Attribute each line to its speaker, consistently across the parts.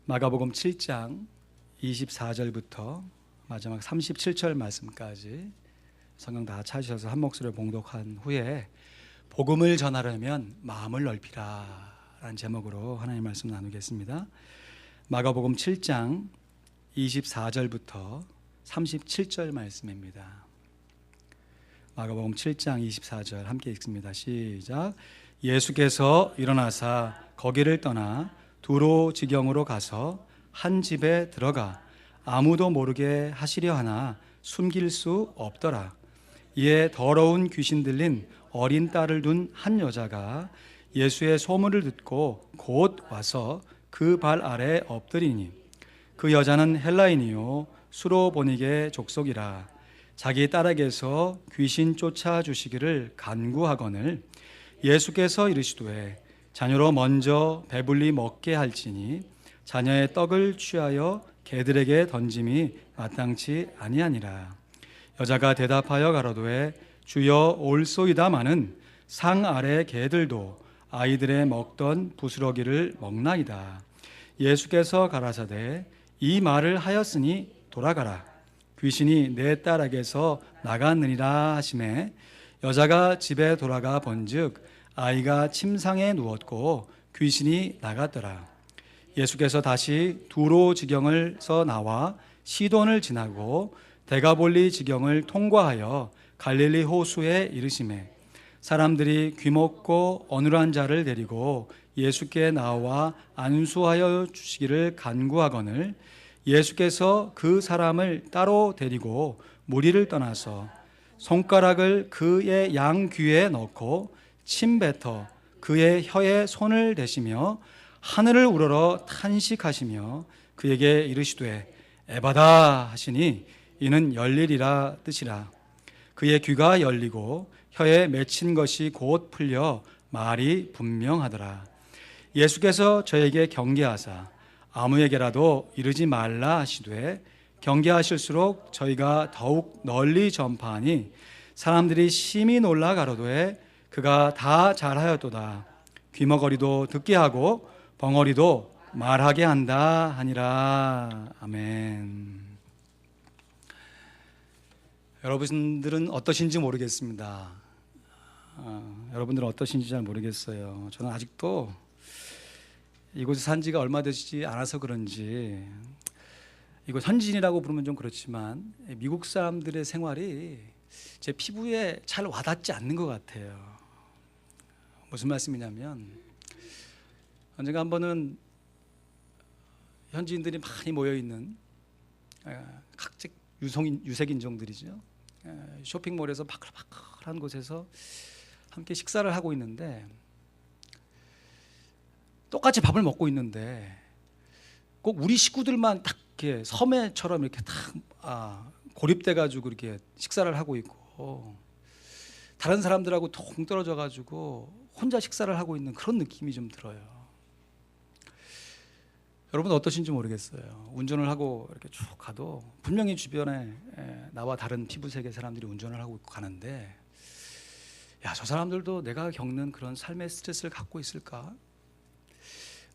Speaker 1: 마가복음 7장 24절부터 마지막 37절 말씀까지 성경 다 찾으셔서 한 목소리로 봉독한 후에 복음을 전하려면 마음을 넓히라 라는 제목으로 하나님의 말씀 나누겠습니다. 마가복음 7장 24절부터 37절 말씀입니다. 마가복음 7장 24절 함께 읽습니다. 시작. 예수께서 일어나사 거기를 떠나 두로 지경으로 가서 한 집에 들어가 아무도 모르게 하시려 하나 숨길 수 없더라. 이에 더러운 귀신 들린 어린 딸을 둔 한 여자가 예수의 소문을 듣고 곧 와서 그 발 아래 엎드리니 그 여자는 헬라인이요 수로보니게 족속이라. 자기 딸에게서 귀신 쫓아주시기를 간구하거늘 예수께서 이르시되 자녀로 먼저 배불리 먹게 할지니 자녀의 떡을 취하여 개들에게 던짐이 마땅치 아니하니라. 여자가 대답하여 가로되 주여 올소이다마는 상 아래 개들도 아이들의 먹던 부스러기를 먹나이다. 예수께서 가라사대 이 말을 하였으니 돌아가라. 귀신이 내 딸에게서 나갔느니라 하시매 여자가 집에 돌아가 본즉 아이가 침상에 누웠고 귀신이 나갔더라. 예수께서 다시 두로 지경을서 나와 시돈을 지나고 데가볼리 지경을 통과하여 갈릴리 호수에 이르시매 사람들이 귀먹고 어눌한 자를 데리고 예수께 나와 안수하여 주시기를 간구하거늘 예수께서 그 사람을 따로 데리고 무리를 떠나서 손가락을 그의 양 귀에 넣고 침 뱉어 그의 혀에 손을 대시며 하늘을 우러러 탄식하시며 그에게 이르시되 에바다 하시니 이는 열리리라 뜻이라. 그의 귀가 열리고 혀에 맺힌 것이 곧 풀려 말이 분명하더라. 예수께서 저에게 경계하사 아무에게라도 이르지 말라 하시되 경계하실수록 저희가 더욱 널리 전파하니 사람들이 심히 놀라 가로되 그가 다 잘하였도다. 귀머거리도 듣게 하고 벙어리도 말하게 한다 하니라. 아멘. 여러분들은 어떠신지 모르겠습니다. 여러분들은 어떠신지 잘 모르겠어요. 저는 아직도 이곳에 산 지가 얼마 되지 않아서 그런지 이곳 현지인이라고 부르면 좀 그렇지만 미국 사람들의 생활이 제 피부에 잘 와닿지 않는 것 같아요. 무슨 말씀이냐면 언젠가 한 번은 현지인들이 많이 모여있는 각종 유색인종들이죠. 쇼핑몰에서 바글바글한 곳에서 함께 식사를 하고 있는데 똑같이 밥을 먹고 있는데 꼭 우리 식구들만 딱 이렇게 섬에처럼 이렇게 딱 고립돼 가지고 이렇게 식사를 하고 있고 다른 사람들하고 동떨어져 가지고 혼자 식사를 하고 있는 그런 느낌이 좀 들어요. 여러분 어떠신지 모르겠어요. 운전을 하고 이렇게 쭉 가도 분명히 주변에 나와 다른 피부색의 사람들이 운전을 하고 가는데 야, 저 사람들도 내가 겪는 그런 삶의 스트레스를 갖고 있을까?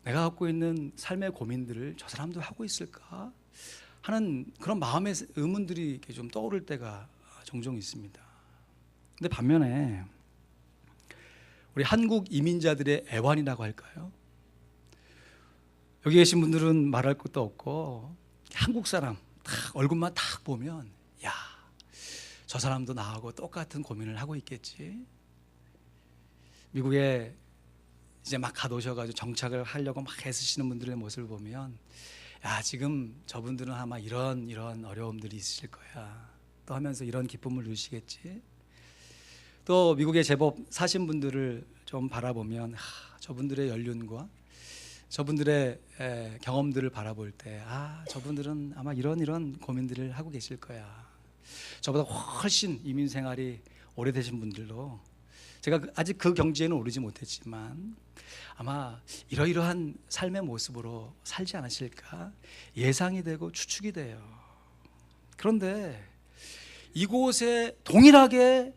Speaker 1: 내가 갖고 있는 삶의 고민들을 저 사람도 하고 있을까? 하는 그런 마음의 의문들이 이렇게 좀 떠오를 때가 종종 있습니다. 근데 반면에 우리 한국 이민자들의 애환이라고 할까요? 여기 계신 분들은 말할 것도 없고 한국 사람 딱 얼굴만 딱 보면 야, 저 사람도 나하고 똑같은 고민을 하고 있겠지. 미국에 이제 막 가오셔가지고 정착을 하려고 막 애쓰시는 분들의 모습을 보면 야, 지금 저분들은 아마 이런 어려움들이 있으실 거야. 또 하면서 이런 기쁨을 누리시겠지. 또 미국에 제법 사신 분들을 좀 바라보면 저분들의 연륜과 저분들의 경험들을 바라볼 때 저분들은 아마 이런 고민들을 하고 계실 거야. 저보다 훨씬 이민 생활이 오래되신 분들도 제가 아직 그 경지에는 오르지 못했지만 아마 이러이러한 삶의 모습으로 살지 않으실까 예상이 되고 추측이 돼요. 그런데 이곳에 동일하게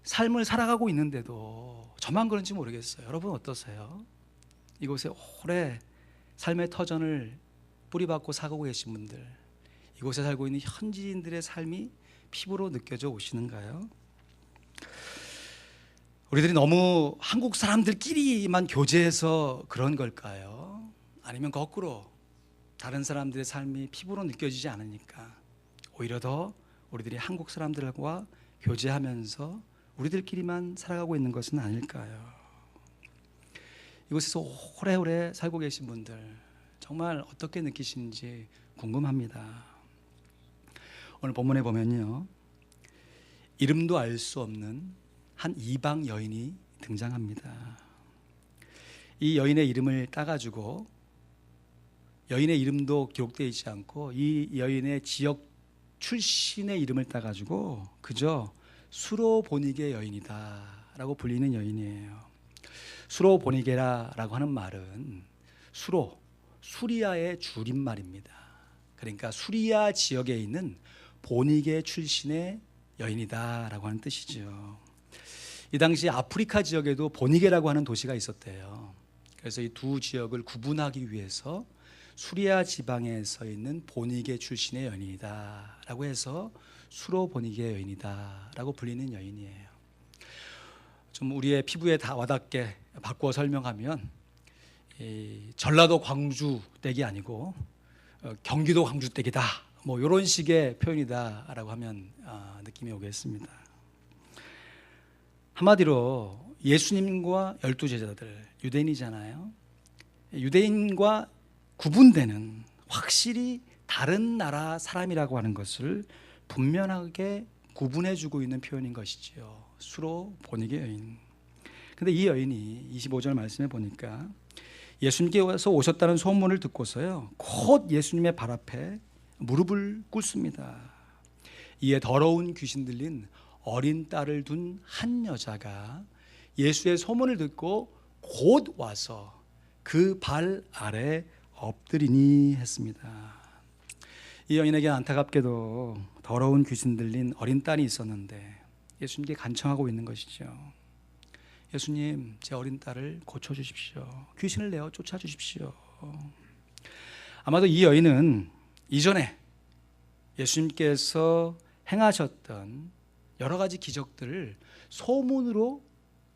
Speaker 1: 삶을 살아가고 있는데도 저만 그런지 모르겠어요. 여러분 어떠세요? 이곳에 오래 삶의 터전을 뿌리박고 사고 계신 분들, 이곳에 살고 있는 현지인들의 삶이 피부로 느껴져 오시는가요? 우리들이 너무 한국 사람들끼리만 교제해서 그런 걸까요? 아니면 거꾸로 다른 사람들의 삶이 피부로 느껴지지 않으니까 오히려 더 우리들이 한국 사람들과 교제하면서 우리들끼리만 살아가고 있는 것은 아닐까요? 이곳에서 오래오래 살고 계신 분들 정말 어떻게 느끼시는지 궁금합니다. 오늘 본문에 보면요, 이름도 알 수 없는 한 이방 여인이 등장합니다. 이 여인의 이름을 따가지고, 여인의 이름도 기록되어 있지 않고 이 여인의 지역 출신의 이름을 따가지고 그저 수로보니게 여인이다 라고 불리는 여인이에요. 수로보니게라고 하는 말은 수리아의 줄임말입니다. 그러니까 수리아 지역에 있는 보니게 출신의 여인이다 라고 하는 뜻이죠. 이 당시 아프리카 지역에도 보니게라고 하는 도시가 있었대요. 그래서 이 두 지역을 구분하기 위해서 수리아 지방에서 있는 보니게 출신의 여인이다 라고 해서 수로보니게 여인이다 라고 불리는 여인이에요. 좀 우리의 피부에 다 와닿게 바꾸어 설명하면 전라도 광주 댁이 아니고 경기도 광주 댁이다, 뭐 이런 식의 표현이다 라고 하면 느낌이 오겠습니다. 한마디로 예수님과 12제자들, 유대인이잖아요. 유대인과 구분되는, 확실히 다른 나라 사람이라고 하는 것을 분명하게 구분해주고 있는 표현인 것이지요. 수로보니게 여인. 근데 이 여인이 25절 말씀에 보니까 예수님께서 오셨다는 소문을 듣고서요, 곧 예수님의 발 앞에 무릎을 꿇습니다. 이에 더러운 귀신 들린 어린 딸을 둔 한 여자가 예수의 소문을 듣고 곧 와서 그 발 아래 엎드리니 했습니다. 이 여인에게 안타깝게도 더러운 귀신 들린 어린 딸이 있었는데 예수님께 간청하고 있는 것이죠. 예수님, 제 어린 딸을 고쳐주십시오. 귀신을 내어 쫓아주십시오. 아마도 이 여인은 이전에 예수님께서 행하셨던 여러 가지 기적들을 소문으로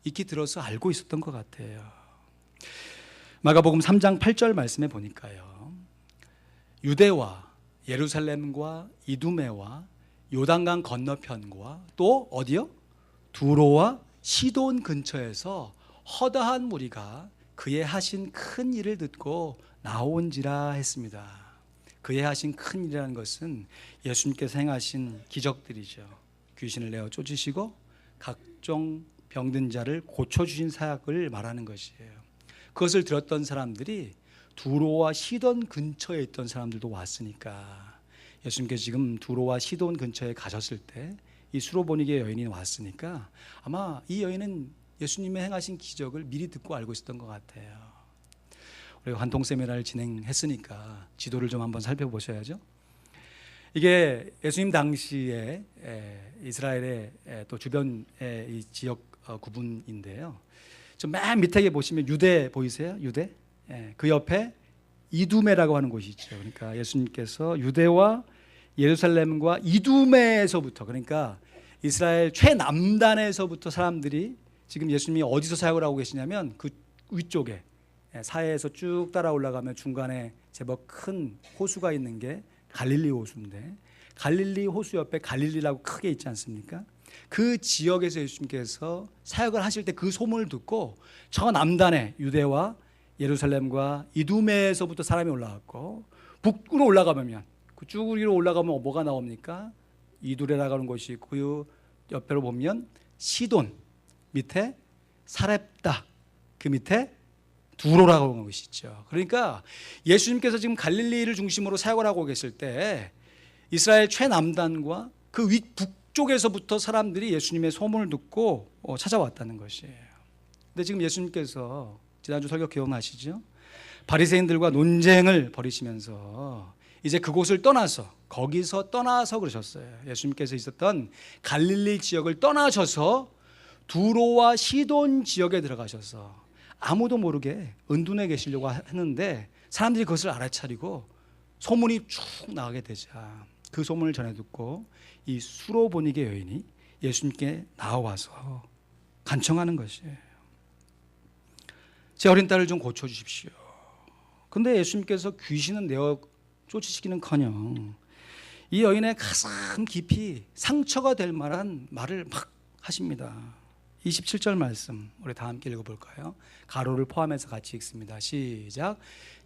Speaker 1: 익히 들어서 알고 있었던 것 같아요. 마가복음 3장 8절 말씀에 보니까요, 유대와 예루살렘과 이두메와 요단강 건너편과 또 어디요? 두로와 시돈 근처에서 허다한 무리가 그의 하신 큰 일을 듣고 나온지라 했습니다. 그의 하신 큰 일이라는 것은 예수님께서 행하신 기적들이죠. 귀신을 내어 쫓으시고 각종 병든 자를 고쳐주신 사역을 말하는 것이에요. 그것을 들었던 사람들이 두로와 시돈 근처에 있던 사람들도 왔으니까, 예수님께서 지금 두로와 시돈 근처에 가셨을 때 이 수로보니게 여인이 왔으니까 아마 이 여인은 예수님의 행하신 기적을 미리 듣고 알고 있었던 것 같아요. 우리가 환통 세미나를 진행했으니까 지도를 좀 한번 살펴보셔야죠. 이게 예수님 당시에 이스라엘의 또 주변의 이 지역 구분인데요. 좀 맨 밑에 보시면 유대 보이세요? 유대? 그 옆에 이두메라고 하는 곳이 있죠. 그러니까 예수님께서 유대와 예루살렘과 이두메에서부터, 그러니까 이스라엘 최남단에서부터 사람들이 지금 예수님이 어디서 사역을 하고 계시냐면 그 위쪽에 사해에서 쭉 따라 올라가면 중간에 제법 큰 호수가 있는 게 갈릴리 호수인데, 갈릴리 호수 옆에 갈릴리라고 크게 있지 않습니까? 그 지역에서 예수님께서 사역을 하실 때 그 소문을 듣고 저 남단에 유대와 예루살렘과 이두메에서부터 사람이 올라왔고, 북으로 올라가면 쭉 위로 올라가면 뭐가 나옵니까? 이두레라고 하는 곳이 있고, 그 옆으로 보면 시돈, 밑에 사렙다, 그 밑에 두로라고 하는 곳이 있죠. 그러니까 예수님께서 지금 갈릴리를 중심으로 사역을 하고 계실 때 이스라엘 최남단과 그 북쪽에서부터 사람들이 예수님의 소문을 듣고 찾아왔다는 것이에요. 근데 지금 예수님께서 지난주 설교 기억나시죠? 바리새인들과 논쟁을 벌이시면서 이제 그곳을 떠나서, 거기서 떠나서 그러셨어요. 예수님께서 있었던 갈릴리 지역을 떠나셔서 두로와 시돈 지역에 들어가셔서 아무도 모르게 은둔해 계시려고 했는데 사람들이 그것을 알아차리고 소문이 쭉 나가게 되자 그 소문을 전해 듣고 이 수로보니게 여인이 예수님께 나와서 간청하는 것이에요. 제 어린 딸을 좀 고쳐주십시오. 근데 예수님께서 귀신은 내어 쫓으시기는커녕 이 여인의 가슴 깊이 상처가 될 만한 말을 막 하십니다. 27절 말씀 우리 다 함께 읽어볼까요? 가로를 포함해서 같이 읽습니다. 시작.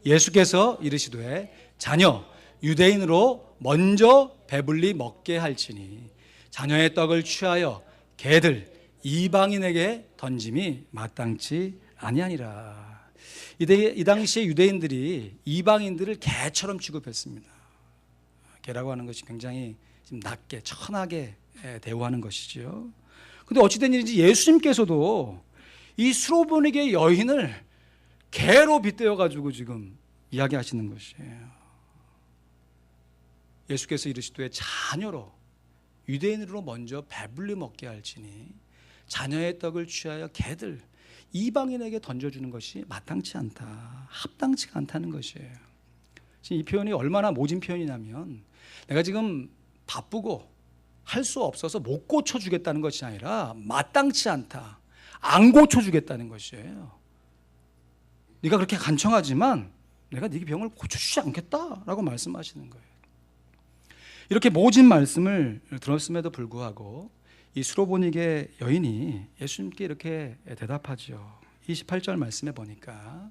Speaker 1: 예수께서 이르시되 자녀 유대인으로 먼저 배불리 먹게 할지니 자녀의 떡을 취하여 개들 이방인에게 던짐이 마땅치 아니하니라. 이 당시에 유대인들이 이방인들을 개처럼 취급했습니다. 개라고 하는 것이 굉장히 좀 낮게 천하게 대우하는 것이죠. 근데 어찌된 일인지 예수님께서도 이 수로보니게 여인을 개로 빗대어 가지고 지금 이야기하시는 것이에요. 예수께서 이르시되 자녀로 유대인으로 먼저 배불리 먹게 할지니 자녀의 떡을 취하여 개들 이방인에게 던져주는 것이 마땅치 않다, 합당치가 않다는 것이에요. 지금 이 표현이 얼마나 모진 표현이냐면 내가 지금 바쁘고 할 수 없어서 못 고쳐주겠다는 것이 아니라 마땅치 않다, 안 고쳐주겠다는 것이에요. 네가 그렇게 간청하지만 내가 네 병을 고쳐주지 않겠다라고 말씀하시는 거예요. 이렇게 모진 말씀을 들었음에도 불구하고 이 수로보니게 여인이 예수님께 이렇게 대답하죠. 28절 말씀에 보니까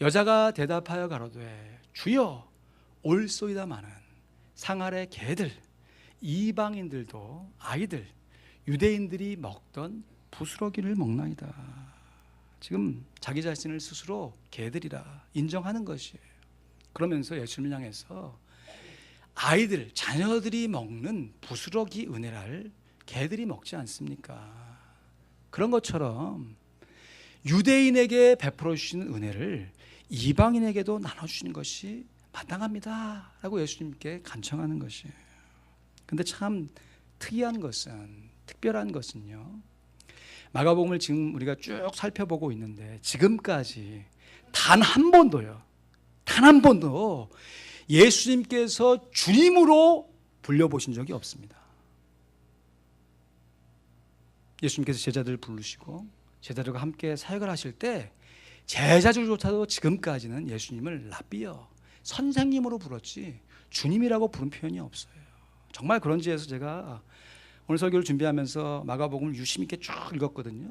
Speaker 1: 여자가 대답하여 가로되 주여 올소이다마는 상 아래 개들 이방인들도 아이들 유대인들이 먹던 부스러기를 먹나이다. 지금 자기 자신을 스스로 개들이라 인정하는 것이에요. 그러면서 예수님을 향해서 아이들 자녀들이 먹는 부스러기 은혜를 개들이 먹지 않습니까? 그런 것처럼 유대인에게 베풀어 주시는 은혜를 이방인에게도 나눠주시는 것이 마땅합니다 라고 예수님께 간청하는 것이에요. 근데 참 특이한 것은, 특별한 것은요, 마가복음을 지금 우리가 쭉 살펴보고 있는데 지금까지 단 한 번도요, 단 한 번도 예수님께서 주님으로 불려보신 적이 없습니다. 예수님께서 제자들을 부르시고 제자들과 함께 사역을 하실 때 제자들조차도 지금까지는 예수님을 라비어, 선생님으로 불렀지 주님이라고 부른 표현이 없어요. 정말 그런지에서 제가 오늘 설교를 준비하면서 마가복음을 유심 있게 쭉 읽었거든요.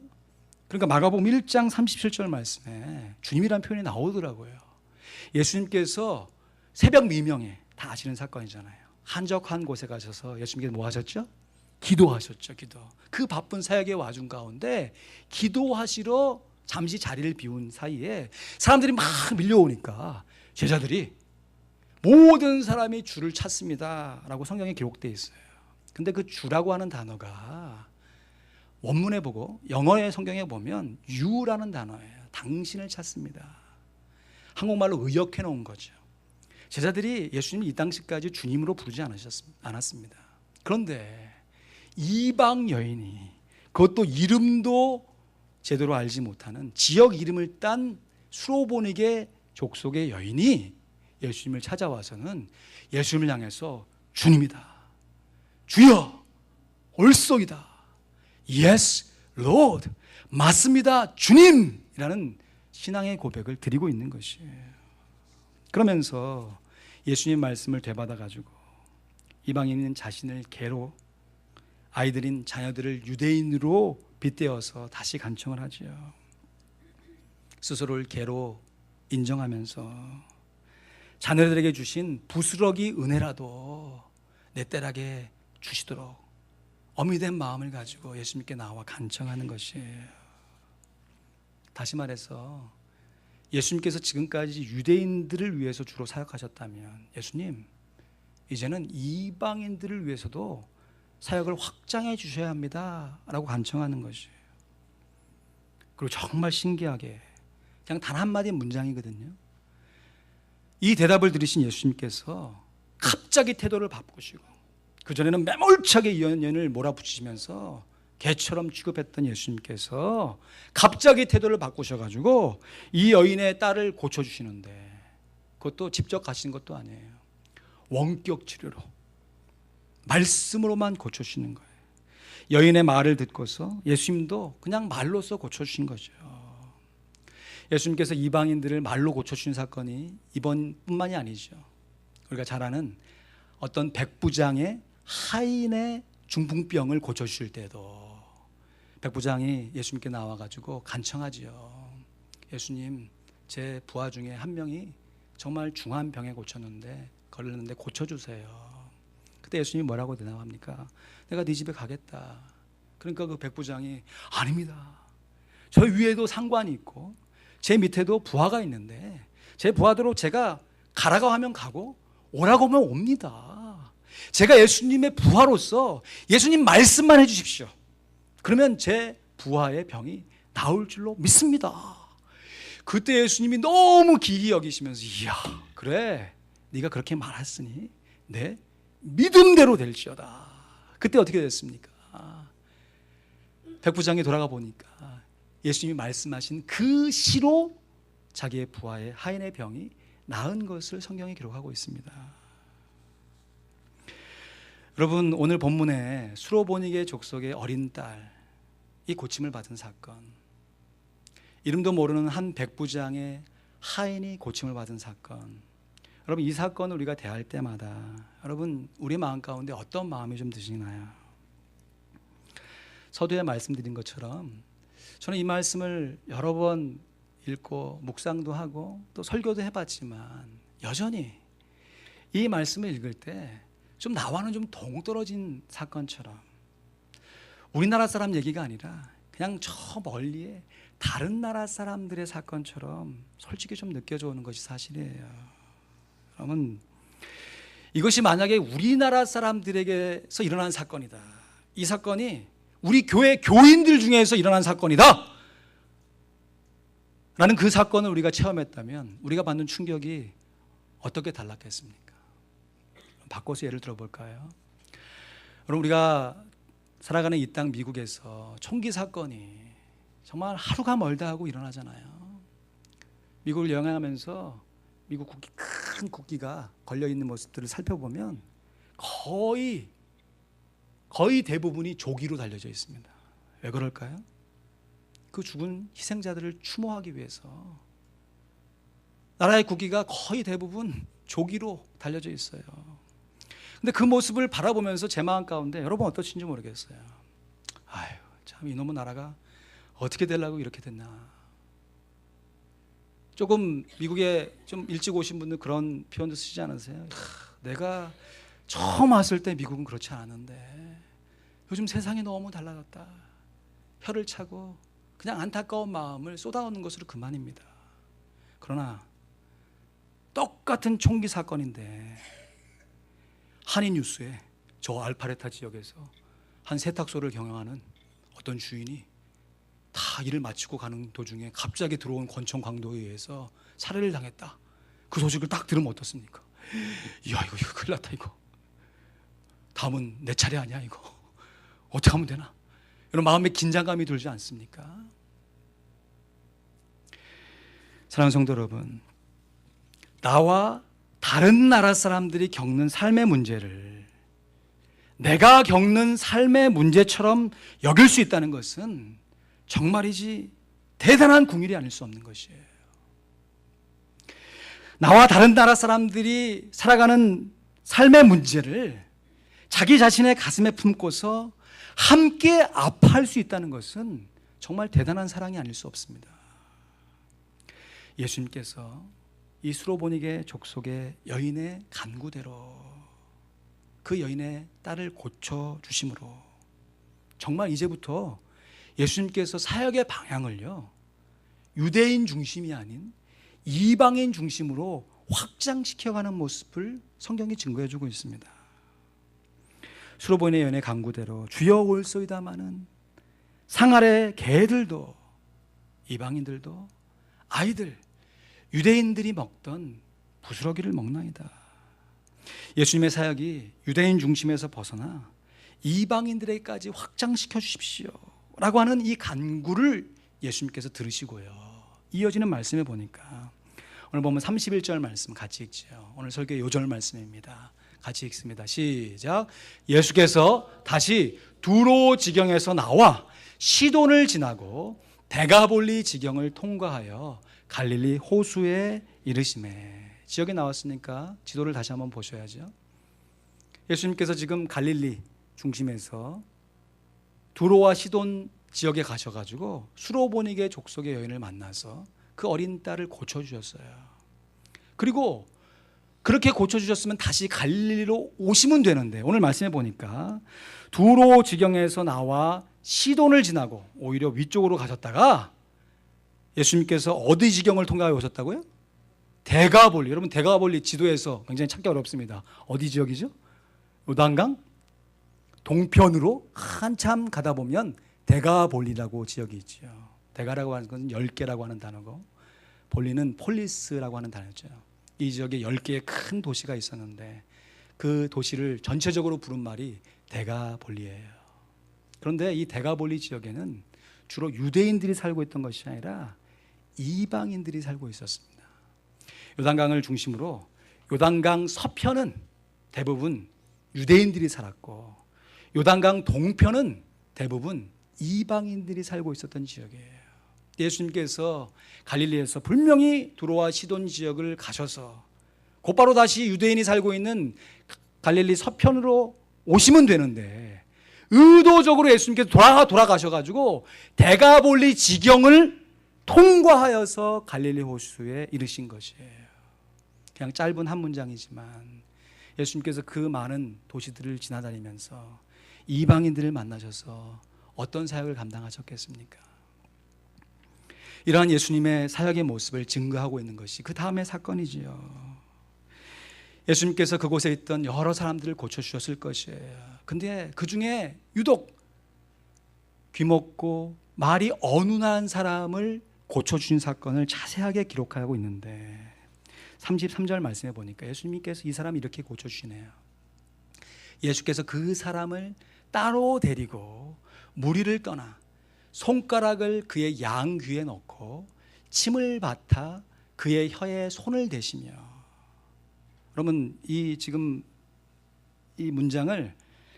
Speaker 1: 그러니까 마가복음 1장 37절 말씀에 주님이라는 표현이 나오더라고요. 예수님께서 새벽 미명에, 다 아시는 사건이잖아요. 한적한 곳에 가셔서 예수님께서 뭐 하셨죠? 기도하셨죠. 기도. 그 바쁜 사역의 와중 가운데 기도하시러 잠시 자리를 비운 사이에 사람들이 막 밀려오니까 제자들이 모든 사람이 주를 찾습니다 라고 성경에 기록되어 있어요. 근데 그 주라고 하는 단어가 원문에 보고 영어의 성경에 보면 you라는 단어예요. 당신을 찾습니다. 한국말로 의역해 놓은 거죠. 제자들이 예수님이 이 당시까지 주님으로 부르지 않았습니다. 그런데 이방 여인이, 그것도 이름도 제대로 알지 못하는 지역 이름을 딴 수로보니게 족속의 여인이 예수님을 찾아와서는 예수님을 향해서 주님이다, 주여 올소이다, Yes Lord, 맞습니다 주님이라는 신앙의 고백을 드리고 있는 것이에요. 그러면서 예수님 말씀을 되받아 가지고 이방인인 자신을 개로, 아이들인 자녀들을 유대인으로 빗대어서 다시 간청을 하지요. 스스로를 개로 인정하면서 자녀들에게 주신 부스러기 은혜라도 내 딸에게 주시도록 어미된 마음을 가지고 예수님께 나와 간청하는 것이에요. 다시 말해서 예수님께서 지금까지 유대인들을 위해서 주로 사역하셨다면 예수님, 이제는 이방인들을 위해서도 사역을 확장해 주셔야 합니다 라고 간청하는 것이에요. 그리고 정말 신기하게 그냥 단 한마디 문장이거든요. 이 대답을 들으신 예수님께서 갑자기 태도를 바꾸시고, 그전에는 매몰차게 이 여인을 몰아붙이시면서 개처럼 취급했던 예수님께서 갑자기 태도를 바꾸셔가지고 이 여인의 딸을 고쳐주시는데, 그것도 직접 가시는 것도 아니에요. 원격 치료로 말씀으로만 고쳐주시는 거예요. 여인의 말을 듣고서 예수님도 그냥 말로써 고쳐주신 거죠. 예수님께서 이방인들을 말로 고쳐주신 사건이 이번뿐만이 아니죠. 우리가 잘 아는 어떤 백부장의 하인의 중풍병을 고쳐주실 때도 백부장이 예수님께 나와가지고 간청하지요. 예수님, 제 부하 중에 한 명이 정말 중한 병에 걸렸는데 고쳐주세요. 그때 예수님이 뭐라고 대답합니까? 내가 네 집에 가겠다. 그러니까 그 백부장이 아닙니다. 저 위에도 상관이 있고 제 밑에도 부하가 있는데 제 부하대로 제가 가라고 하면 가고 오라고 하면 옵니다. 제가 예수님의 부하로서 예수님 말씀만 해주십시오. 그러면 제 부하의 병이 나을 줄로 믿습니다. 그때 예수님이 너무 기이 여기시면서 이야, 그래, 네가 그렇게 말했으니 내 믿음대로 될지어다. 그때 어떻게 됐습니까? 백부장이 돌아가 보니까 예수님이 말씀하신 그 시로 자기의 부하의 하인의 병이 나은 것을 성경에 기록하고 있습니다. 여러분, 오늘 본문에 수로보니게 족속의 어린 딸이 고침을 받은 사건, 이름도 모르는 한 백부장의 하인이 고침을 받은 사건, 여러분, 이 사건을 우리가 대할 때마다 여러분, 우리 마음 가운데 어떤 마음이 좀 드시나요? 서두에 말씀드린 것처럼 저는 이 말씀을 여러 번 읽고 묵상도 하고 또 설교도 해봤지만 여전히 이 말씀을 읽을 때 좀 나와는 좀 동떨어진 사건처럼, 우리나라 사람 얘기가 아니라 그냥 저 멀리에 다른 나라 사람들의 사건처럼 솔직히 좀 느껴져 오는 것이 사실이에요. 여러분, 이것이 만약에 우리나라 사람들에게서 일어난 사건이다, 이 사건이 우리 교회 교인들 중에서 일어난 사건이다 라는 그 사건을 우리가 체험했다면 우리가 받는 충격이 어떻게 달랐겠습니까? 바꿔서 예를 들어볼까요? 여러분, 우리가 살아가는 이 땅 미국에서 총기 사건이 정말 하루가 멀다 하고 일어나잖아요. 미국을 여행하면서 미국 국기, 큰 국기가 걸려있는 모습들을 살펴보면 거의 대부분이 조기로 달려져 있습니다. 왜 그럴까요? 그 죽은 희생자들을 추모하기 위해서 나라의 국기가 거의 대부분 조기로 달려져 있어요. 근데 그 모습을 바라보면서 제 마음 가운데 여러분 어떠신지 모르겠어요. 아유, 참 이놈의 나라가 어떻게 되려고 이렇게 됐나. 조금 미국에 좀 일찍 오신 분들 그런 표현도 쓰지 않으세요? 내가 처음 왔을 때 미국은 그렇지 않았는데 요즘 세상이 너무 달라졌다. 혀를 차고 그냥 안타까운 마음을 쏟아오는 것으로 그만입니다. 그러나 똑같은 총기 사건인데 한인뉴스에 저 알파레타 지역에서 한 세탁소를 경영하는 어떤 주인이 다 일을 마치고 가는 도중에 갑자기 들어온 권총 강도에 의해서 살해를 당했다. 그 소식을 딱 들으면 어떻습니까? 이야, 이거 큰일 났다 이거. 다음은 내 차례 아니야 이거. 어떻게 하면 되나? 이런 마음에 긴장감이 들지 않습니까? 사랑하는 성도 여러분, 나와 다른 나라 사람들이 겪는 삶의 문제를 내가 겪는 삶의 문제처럼 여길 수 있다는 것은 정말이지 대단한 궁일이 아닐 수 없는 것이에요. 나와 다른 나라 사람들이 살아가는 삶의 문제를 자기 자신의 가슴에 품고서 함께 아파할 수 있다는 것은 정말 대단한 사랑이 아닐 수 없습니다. 예수님께서 이 수로보니게 족속의 여인의 간구대로 그 여인의 딸을 고쳐주심으로 정말 이제부터 예수님께서 사역의 방향을요, 유대인 중심이 아닌 이방인 중심으로 확장시켜가는 모습을 성경이 증거해주고 있습니다. 수로보니의 여인의 간구대로 주여 올소이다마는 상 아래 개들도 이방인들도 아이들 유대인들이 먹던 부스러기를 먹나이다. 예수님의 사역이 유대인 중심에서 벗어나 이방인들에게까지 확장시켜 주십시오 라고 하는 이 간구를 예수님께서 들으시고요, 이어지는 말씀에 보니까 오늘 보면 31절 말씀 같이 읽죠. 오늘 설교의 요절 말씀입니다. 같이 읽습니다. 시작. 예수께서 다시 두로 지경에서 나와 시돈을 지나고 데가볼리 지경을 통과하여 갈릴리 호수에 이르시매. 지역에 나왔으니까 지도를 다시 한번 보셔야죠. 예수님께서 지금 갈릴리 중심에서 두로와 시돈 지역에 가셔가지고 수로보니게 족속의 여인을 만나서 그 어린 딸을 고쳐주셨어요. 그리고 그렇게 고쳐주셨으면 다시 갈릴리로 오시면 되는데 오늘 말씀해 보니까 두로 지경에서 나와 시돈을 지나고 오히려 위쪽으로 가셨다가 예수님께서 어디 지경을 통과해 오셨다고요? 데가볼리. 여러분 데가볼리 지도에서 굉장히 찾기 어렵습니다. 어디 지역이죠? 요단강 동편으로 한참 가다 보면 데가볼리라고 지역이 있죠. 데가라고 하는 것은 10개라고 하는 단어고 볼리는 폴리스라고 하는 단어죠. 이 지역에 10개의 큰 도시가 있었는데 그 도시를 전체적으로 부른 말이 데가볼리예요. 그런데 이 데가볼리 지역에는 주로 유대인들이 살고 있던 것이 아니라 이방인들이 살고 있었습니다. 요단강을 중심으로 요단강 서편은 대부분 유대인들이 살았고 요단강 동편은 대부분 이방인들이 살고 있었던 지역이에요. 예수님께서 갈릴리에서 분명히 두로와 시돈 지역을 가셔서 곧바로 다시 유대인이 살고 있는 갈릴리 서편으로 오시면 되는데 의도적으로 예수님께서 돌아가셔가지고 데가볼리 지경을 통과하여서 갈릴리 호수에 이르신 것이에요. 그냥 짧은 한 문장이지만 예수님께서 그 많은 도시들을 지나다니면서 이방인들을 만나셔서 어떤 사역을 감당하셨겠습니까? 이러한 예수님의 사역의 모습을 증거하고 있는 것이 그 다음의 사건이지요. 예수님께서 그곳에 있던 여러 사람들을 고쳐주셨을 것이에요. 근데 그 중에 유독 귀먹고 말이 어눌한 사람을 고쳐주신 사건을 자세하게 기록하고 있는데 33절 말씀해 보니까 예수님께서 이 사람을 이렇게 고쳐주시네요. 예수께서 그 사람을 따로 데리고 무리를 떠나 손가락을 그의 양귀에 넣고 침을 뱉아 그의 혀에 손을 대시며. 여러분 지금 이 문장을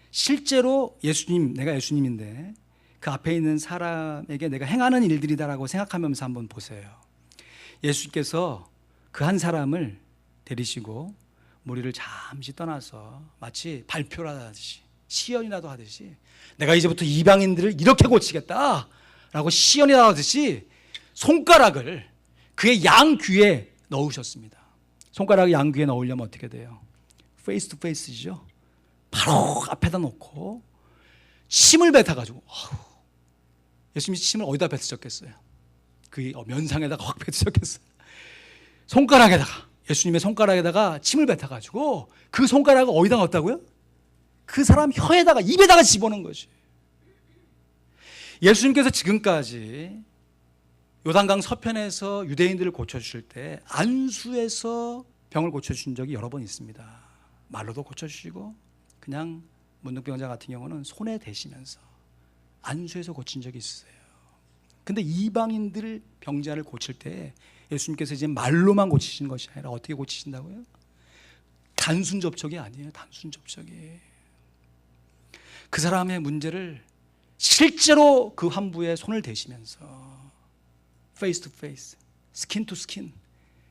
Speaker 1: 실제로 예수님, 내가 예수님인데 그 앞에 있는 사람에게 내가 행하는 일들이다라고 생각하면서 한번 보세요. 예수께서 그 한 사람을 데리시고 무리를 잠시 떠나서 마치 발표를 하듯이 시연이라도 하듯이 내가 이제부터 이방인들을 이렇게 고치겠다라고 시연이라도 하듯이 손가락을 그의 양귀에 넣으셨습니다. 손가락을 양귀에 넣으려면 어떻게 돼요? 페이스 투 페이스죠. 바로 앞에다 놓고 침을 뱉어가지고 예수님이 침을 어디다 뱉으셨겠어요? 그 면상에다가 확 뱉으셨겠어요? 손가락에다가, 예수님의 손가락에다가 침을 뱉어가지고 그 손가락을 어디다 넣었다고요? 그 사람 혀에다가, 입에다가 집어넣은 것이. 예수님께서 지금까지 요단강 서편에서 유대인들을 고쳐주실 때 안수에서 병을 고쳐주신 적이 여러 번 있습니다. 말로도 고쳐주시고 그냥 문둥병자 같은 경우는 손에 대시면서 안수에서 고친 적이 있어요. 근데 이방인들 병자를 고칠 때 예수님께서 이제 말로만 고치신 것이 아니라 어떻게 고치신다고요? 단순 접촉이 아니에요. 단순 접촉이. 그 사람의 문제를 실제로 그 환부에 손을 대시면서 페이스 투 페이스, 스킨 투 스킨,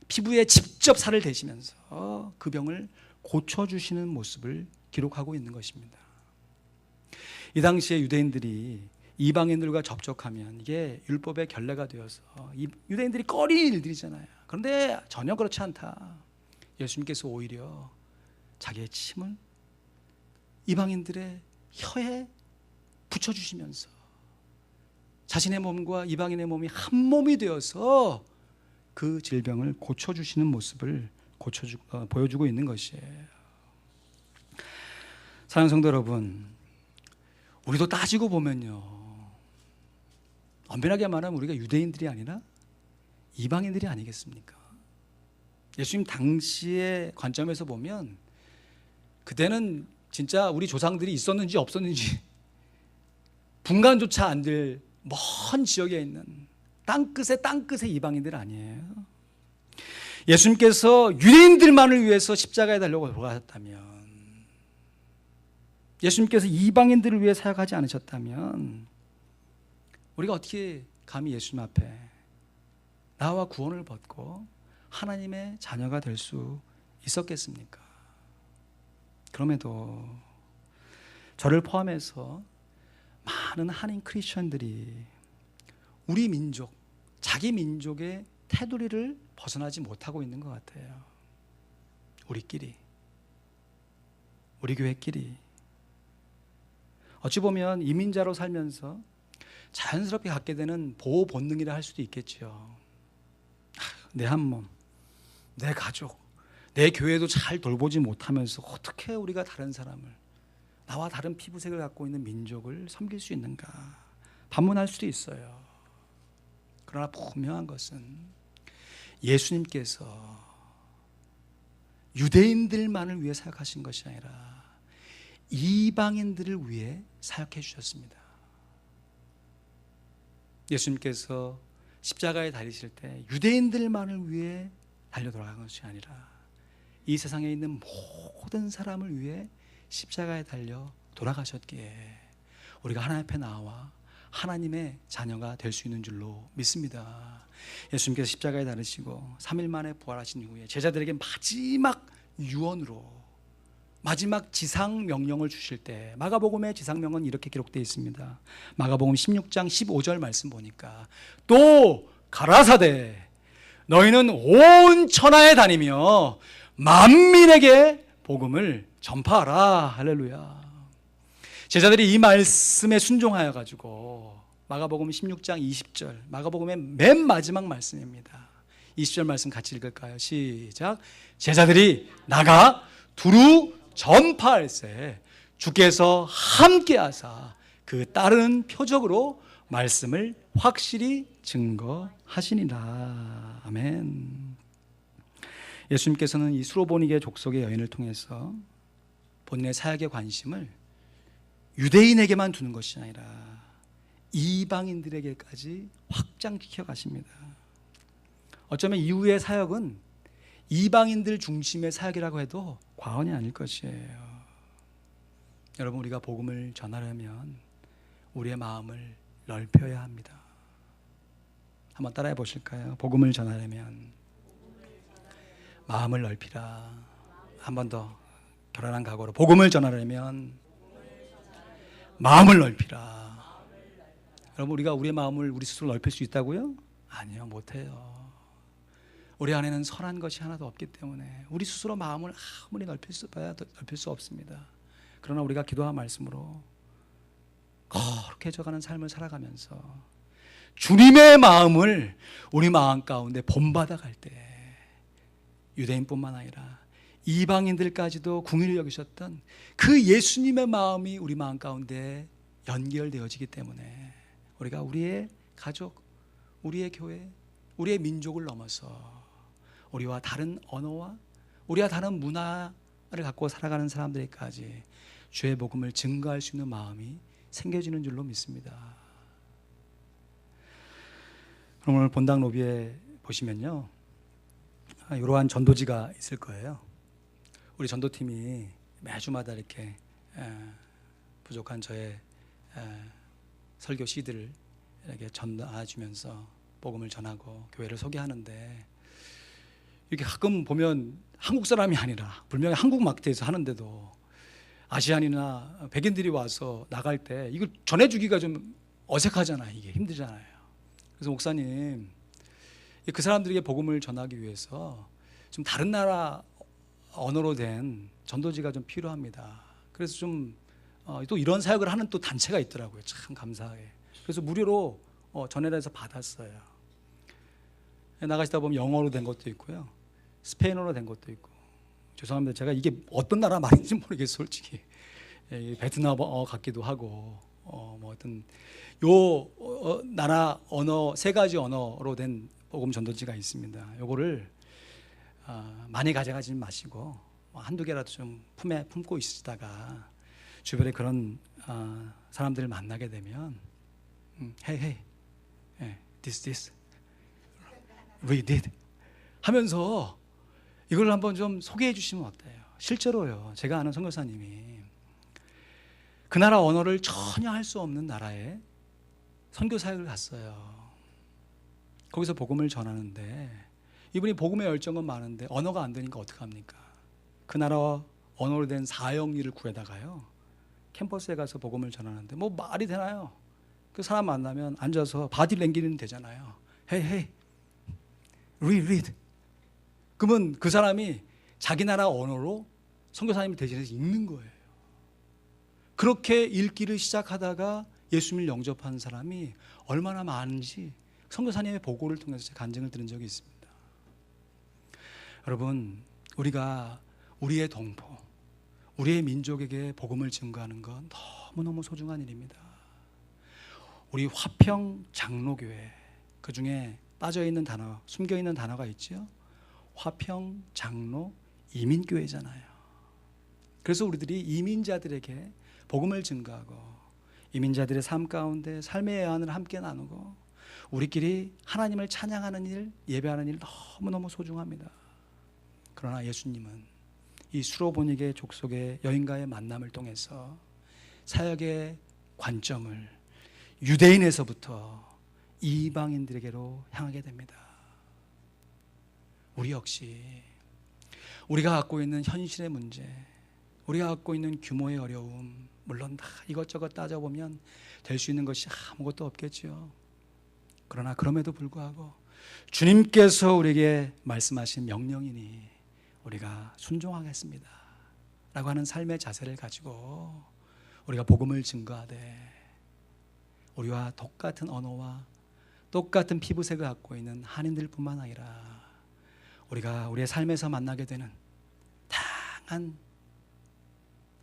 Speaker 1: 피부에 직접 살을 대시면서 그 병을 고쳐주시는 모습을 기록하고 있는 것입니다. 이 당시에 유대인들이 이방인들과 접촉하면 이게 율법의 결례가 되어서 유대인들이 꺼리는 일들이잖아요. 그런데 전혀 그렇지 않다. 예수님께서 오히려 자기의 침을 이방인들의 혀에 붙여주시면서 자신의 몸과 이방인의 몸이 한 몸이 되어서 그 질병을 고쳐주시는 모습을 보여주고 있는 것이에요. 사랑하는 성도 여러분, 우리도 따지고 보면요, 엄연하게 말하면 우리가 유대인들이 아니라 이방인들이 아니겠습니까? 예수님 당시의 관점에서 보면 그때는 진짜 우리 조상들이 있었는지 없었는지 분간조차 안 될 먼 지역에 있는 땅끝의 이방인들 아니에요. 예수님께서 유대인들만을 위해서 십자가에 달려고 돌아가셨다면 예수님께서 이방인들을 위해 사역하지 않으셨다면 우리가 어떻게 감히 예수님 앞에 나와 구원을 받고 하나님의 자녀가 될 수 있었겠습니까? 그럼에도 저를 포함해서 많은 한인 크리스천들이 우리 민족, 자기 민족의 테두리를 벗어나지 못하고 있는 것 같아요. 우리끼리, 우리 교회끼리. 어찌 보면 이민자로 살면서 자연스럽게 갖게 되는 보호 본능이라 할 수도 있겠죠. 내 한 몸, 내 가족, 내 교회도 잘 돌보지 못하면서 어떻게 우리가 다른 사람을, 나와 다른 피부색을 갖고 있는 민족을 섬길 수 있는가 반문할 수도 있어요. 그러나 분명한 것은 예수님께서 유대인들만을 위해 사역하신 것이 아니라 이방인들을 위해 사역해 주셨습니다. 예수님께서 십자가에 달리실 때 유대인들만을 위해 달려 돌아간 것이 아니라 이 세상에 있는 모든 사람을 위해 십자가에 달려 돌아가셨기에 우리가 하나님 앞에 나와 하나님의 자녀가 될 수 있는 줄로 믿습니다. 예수님께서 십자가에 달리시고 3일 만에 부활하신 이후에 제자들에게 마지막 유언으로 마지막 지상 명령을 주실 때 마가복음의 지상명은 이렇게 기록되어 있습니다. 마가복음 16장 15절 말씀 보니까 또 가라사대 너희는 온 천하에 다니며 만민에게 복음을 전파하라. 할렐루야. 제자들이 이 말씀에 순종하여 가지고 마가복음 16장 20절 마가복음의 맨 마지막 말씀입니다. 20절 말씀 같이 읽을까요? 시작. 제자들이 나가 두루 전파할세 주께서 함께하사 그 따르는 표적으로 말씀을 확실히 증거하시니라. 아멘. 예수님께서는 이 수로보니게 족속의 여인을 통해서 본인의 사역의 관심을 유대인에게만 두는 것이 아니라 이방인들에게까지 확장시켜 가십니다. 어쩌면 이후의 사역은 이방인들 중심의 사역이라고 해도 과언이 아닐 것이에요. 여러분, 우리가 복음을 전하려면 우리의 마음을 넓혀야 합니다. 한번 따라해 보실까요? 복음을 전하려면 마음을 넓히라. 한 번 더 결연한 각오로 복음을 전하려면 마음을 넓히라. 여러분, 우리가 우리의 마음을 우리 스스로 넓힐 수 있다고요? 아니요, 못해요. 우리 안에는 선한 것이 하나도 없기 때문에 우리 스스로 마음을 아무리 넓힐 수 없습니다. 그러나 우리가 기도와 말씀으로 거룩해져가는 삶을 살아가면서 주님의 마음을 우리 마음 가운데 본받아갈 때 유대인뿐만 아니라 이방인들까지도 긍휼히 여기셨던 그 예수님의 마음이 우리 마음 가운데 연결되어지기 때문에 우리가 우리의 가족, 우리의 교회, 우리의 민족을 넘어서 우리와 다른 언어와 우리와 다른 문화를 갖고 살아가는 사람들에게까지 주의 복음을 증거할 수 있는 마음이 생겨지는 줄로 믿습니다. 그럼 오늘 본당 로비에 보시면요, 이러한 전도지가 있을 거예요. 우리 전도팀이 매주마다 이렇게 부족한 저의 설교 CD를 이렇게 전해주면서 복음을 전하고 교회를 소개하는데, 이렇게 가끔 보면 한국 사람이 아니라 분명히 한국 마켓에서 하는데도 아시안이나 백인들이 와서 나갈 때 이걸 전해주기가 좀 어색하잖아요. 이게 힘들잖아요. 그래서 목사님, 그 사람들에게 복음을 전하기 위해서 좀 다른 나라 언어로 된 전도지가 좀 필요합니다. 그래서 좀 또 이런 사역을 하는 또 단체가 있더라고요. 참 감사하게. 그래서 무료로 전해라 해서 받았어요. 나가시다 보면 영어로 된 것도 있고요, 스페인어로 된 것도 있고. 죄송합니다. 제가 이게 어떤 나라 말인지 모르겠어요, 솔직히. 베트남어 같기도 하고, 뭐 어떤 나라 언어, 3가지 언어로 된 복음 전도지가 있습니다. 요거를 많이 가져가지 마시고 한두 개라도 좀 품에 품고 있으시다가 주변에 그런 사람들을 만나게 되면 hey, this, read it 하면서 이걸 한번 좀 소개해 주시면 어때요? 실제로요, 제가 아는 선교사님이 그 나라 언어를 전혀 할 수 없는 나라에 선교 사역을 갔어요. 거기서 복음을 전하는데 이분이 복음의 열정은 많은데 언어가 안 되니까 어떡합니까? 그 나라 언어로 된 사형리를 구해다가요 캠퍼스에 가서 복음을 전하는데 뭐 말이 되나요? 그 사람 만나면 앉아서 바디 랭귀지는 되잖아요. Hey, hey, read. 그러면 그 사람이 자기 나라 언어로 선교사님이 대신해서 읽는 거예요. 그렇게 읽기를 시작하다가 예수님을 영접한 사람이 얼마나 많은지 선교사님의 보고를 통해서 제가 간증을 들은 적이 있습니다. 여러분, 우리가 우리의 동포, 우리의 민족에게 복음을 증거하는 건 너무너무 소중한 일입니다. 우리 화평 장로교회, 그 중에 빠져있는 단어, 숨겨있는 단어가 있죠. 화평 장로 이민교회잖아요. 그래서 우리들이 이민자들에게 복음을 증거하고 이민자들의 삶 가운데 삶의 애환을 함께 나누고 우리끼리 하나님을 찬양하는 일, 예배하는 일 너무너무 소중합니다. 그러나 예수님은 이 수로보니게 족속의 여인과의 만남을 통해서 사역의 관점을 유대인에서부터 이방인들에게로 향하게 됩니다. 우리 역시 우리가 갖고 있는 현실의 문제, 우리가 갖고 있는 규모의 어려움, 물론 다 이것저것 따져보면 될 수 있는 것이 아무것도 없겠지요. 그러나 그럼에도 불구하고 주님께서 우리에게 말씀하신 명령이니 우리가 순종하겠습니다 라고 하는 삶의 자세를 가지고 우리가 복음을 증거하되 우리와 똑같은 언어와 똑같은 피부색을 갖고 있는 한인들뿐만 아니라 우리가 우리의 삶에서 만나게 되는 다양한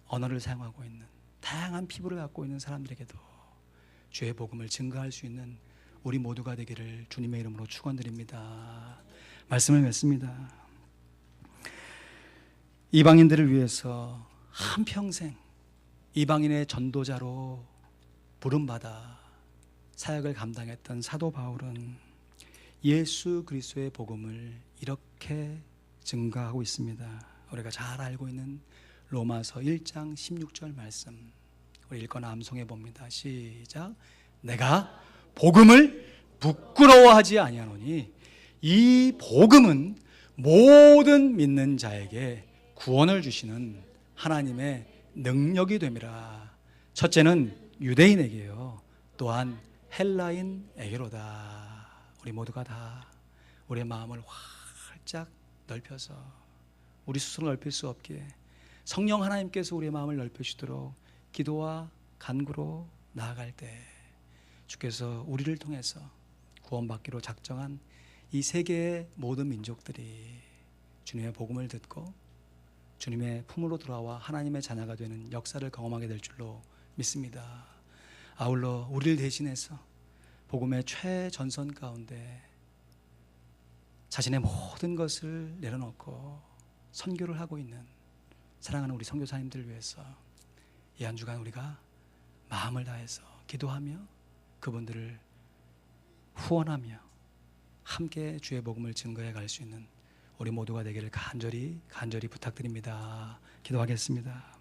Speaker 1: 언어를 사용하고 있는 다양한 피부를 갖고 있는 사람들에게도 주의 복음을 증거할 수 있는 우리 모두가 되기를 주님의 이름으로 축원드립니다. 말씀을 맺습니다. 이방인들을 위해서 한평생 이방인의 전도자로 부름받아 사역을 감당했던 사도 바울은 예수 그리스도의 복음을 이렇게 증거하고 있습니다. 우리가 잘 알고 있는 로마서 1장 16절 말씀 우리 읽거나 암송해 봅니다. 시작. 내가 복음을 부끄러워하지 아니하노니 이 복음은 모든 믿는 자에게 구원을 주시는 하나님의 능력이 됨이라. 첫째는 유대인에게요, 또한 헬라인에게로다. 우리 모두가 다 우리의 마음을 활짝 넓혀서 우리 스스로 넓힐 수 없기에 성령 하나님께서 우리의 마음을 넓히시도록 기도와 간구로 나아갈 때 주께서 우리를 통해서 구원받기로 작정한 이 세계의 모든 민족들이 주님의 복음을 듣고 주님의 품으로 돌아와 하나님의 자녀가 되는 역사를 경험하게 될 줄로 믿습니다. 아울러 우리를 대신해서 복음의 최전선 가운데 자신의 모든 것을 내려놓고 선교를 하고 있는 사랑하는 우리 선교사님들을 위해서 이 한 주간 우리가 마음을 다해서 기도하며 그분들을 후원하며 함께 주의 복음을 증거해 갈 수 있는 우리 모두가 되기를 간절히 부탁드립니다. 기도하겠습니다.